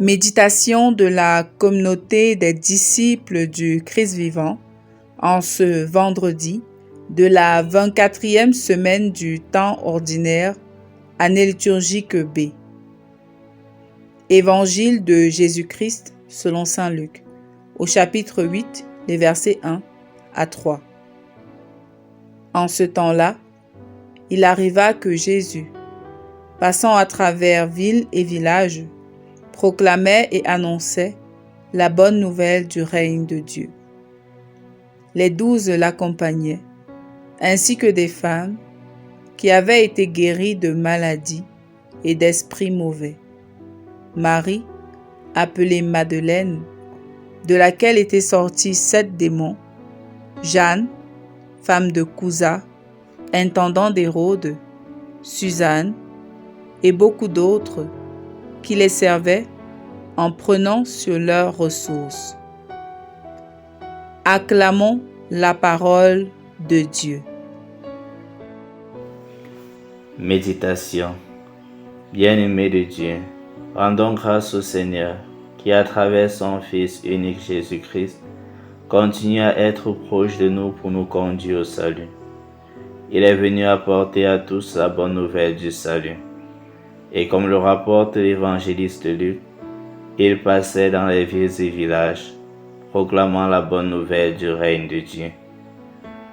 Méditation de la communauté des disciples du Christ vivant en ce vendredi de la 24e semaine du temps ordinaire, année liturgique B. Évangile de Jésus-Christ selon saint Luc, au chapitre 8, les versets 1 à 3. En ce temps-là, il arriva que Jésus, passant à travers villes et villages, proclamait et annonçait la bonne nouvelle du règne de Dieu. Les 12 l'accompagnaient, ainsi que des femmes qui avaient été guéries de maladies et d'esprits mauvais. Marie, appelée Madeleine, de laquelle étaient sortis 7 démons, Jeanne, femme de Cousa, intendant d'Hérode, Suzanne et beaucoup d'autres qui les servaient en prenant sur leurs ressources. Acclamons la parole de Dieu. Méditation. Bien-aimés de Dieu, rendons grâce au Seigneur qui, à travers son Fils unique Jésus-Christ, continue à être proche de nous pour nous conduire au salut. Il est venu apporter à tous la bonne nouvelle du salut. Et comme le rapporte l'évangéliste Luc, il passait dans les villes et villages, proclamant la bonne nouvelle du règne de Dieu.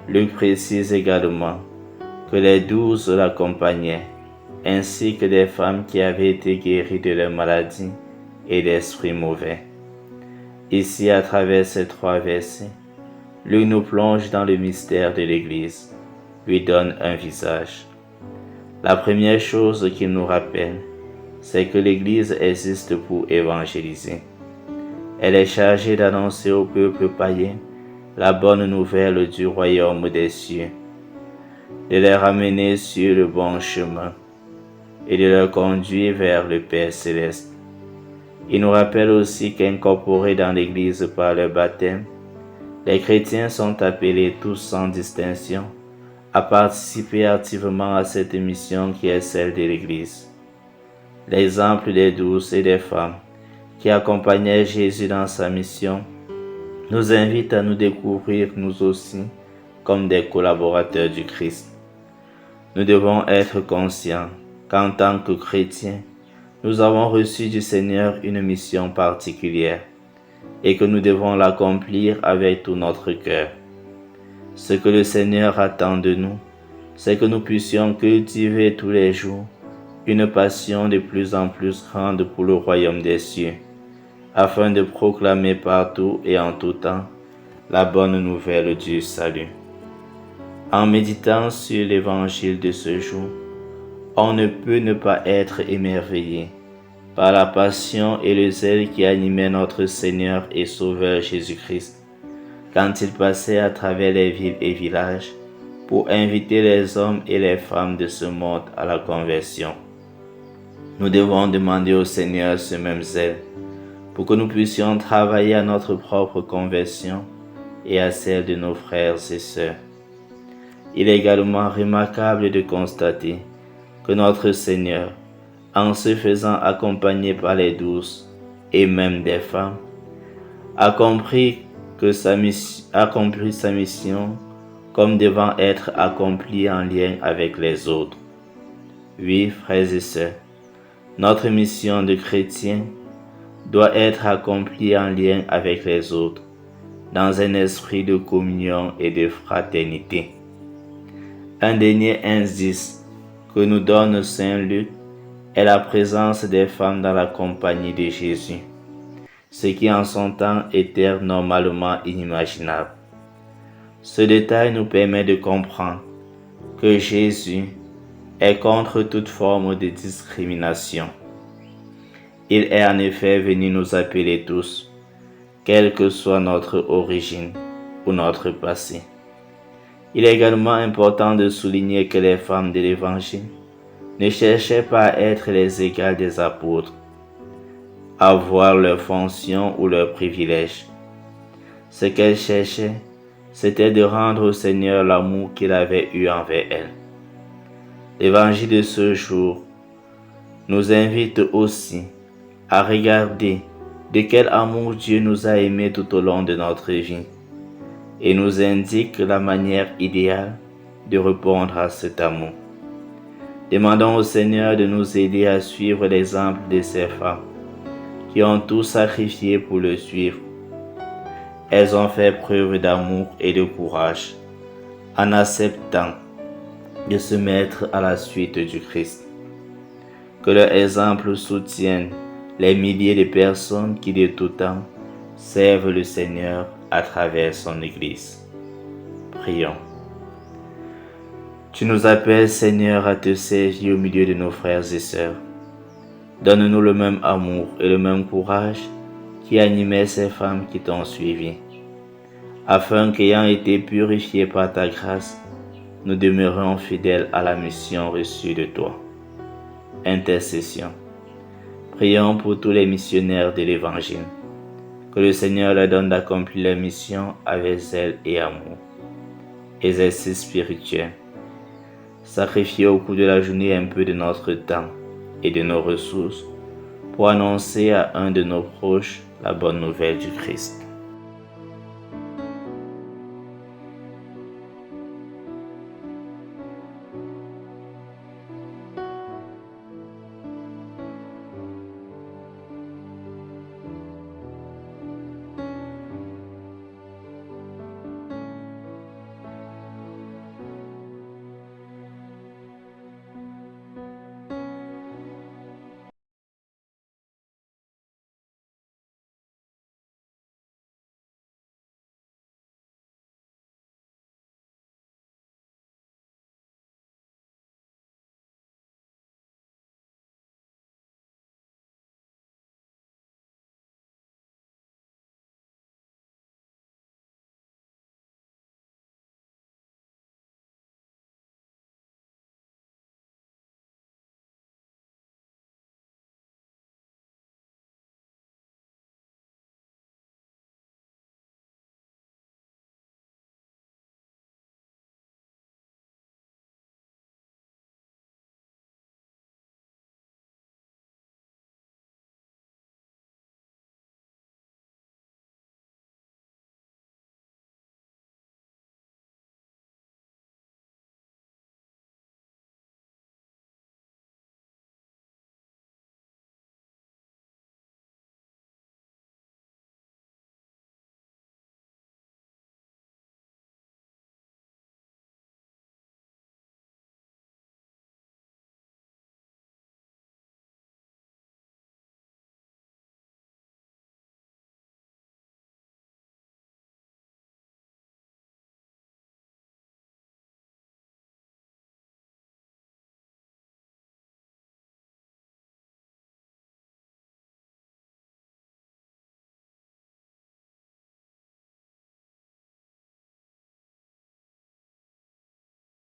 Luc précise également que les 12 l'accompagnaient, ainsi que des femmes qui avaient été guéries de leurs maladies et d'esprits mauvais. Ici, à travers ces 3 versets, Luc nous plonge dans le mystère de l'Église, lui donne un visage. La première chose qu'il nous rappelle, c'est que l'Église existe pour évangéliser. Elle est chargée d'annoncer au peuple païen la bonne nouvelle du royaume des cieux, de les ramener sur le bon chemin et de les conduire vers le Père céleste. Il nous rappelle aussi qu'incorporés dans l'Église par le baptême, les chrétiens sont appelés tous sans distinction à participer activement à cette mission qui est celle de l'Église. L'exemple des 12 et des femmes qui accompagnaient Jésus dans sa mission nous invite à nous découvrir nous aussi comme des collaborateurs du Christ. Nous devons être conscients qu'en tant que chrétiens, nous avons reçu du Seigneur une mission particulière et que nous devons l'accomplir avec tout notre cœur. Ce que le Seigneur attend de nous, c'est que nous puissions cultiver tous les jours une passion de plus en plus grande pour le royaume des cieux, afin de proclamer partout et en tout temps la bonne nouvelle du salut. En méditant sur l'évangile de ce jour, on ne peut ne pas être émerveillé par la passion et le zèle qui animaient notre Seigneur et Sauveur Jésus-Christ quand il passait à travers les villes et villages pour inviter les hommes et les femmes de ce monde à la conversion. Nous devons demander au Seigneur ce même zèle pour que nous puissions travailler à notre propre conversion et à celle de nos frères et sœurs. Il est également remarquable de constater que notre Seigneur, en se faisant accompagner par les 12 et même des femmes, a compris sa mission comme devant être accomplie en lien avec les autres. Oui, frères et sœurs, notre mission de chrétien doit être accomplie en lien avec les autres, dans un esprit de communion et de fraternité. Un dernier indice que nous donne saint Luc est la présence des femmes dans la compagnie de Jésus, ce qui en son temps était normalement inimaginable. Ce détail nous permet de comprendre que Jésus est contre toute forme de discrimination. Il est en effet venu nous appeler tous, quelle que soit notre origine ou notre passé. Il est également important de souligner que les femmes de l'Évangile ne cherchaient pas à être les égales des apôtres, à voir leurs fonctions ou leurs privilèges. Ce qu'elles cherchaient, c'était de rendre au Seigneur l'amour qu'il avait eu envers elles. L'évangile de ce jour nous invite aussi à regarder de quel amour Dieu nous a aimés tout au long de notre vie et nous indique la manière idéale de répondre à cet amour. Demandons au Seigneur de nous aider à suivre l'exemple de ces femmes qui ont tout sacrifié pour le suivre. Elles ont fait preuve d'amour et de courage en acceptant de se mettre à la suite du Christ. Que leur exemple soutienne les milliers de personnes qui de tout temps servent le Seigneur à travers son Église. Prions. Tu nous appelles, Seigneur, à te servir au milieu de nos frères et sœurs. Donne-nous le même amour et le même courage qui animait ces femmes qui t'ont suivi, afin qu'ayant été purifiés par ta grâce, nous demeurions fidèles à la mission reçue de toi. Intercession. Prions pour tous les missionnaires de l'Évangile. Que le Seigneur leur donne d'accomplir leur mission avec zèle et amour. Exercice spirituel. Sacrifier au cours de la journée un peu de notre temps et de nos ressources pour annoncer à un de nos proches la bonne nouvelle du Christ.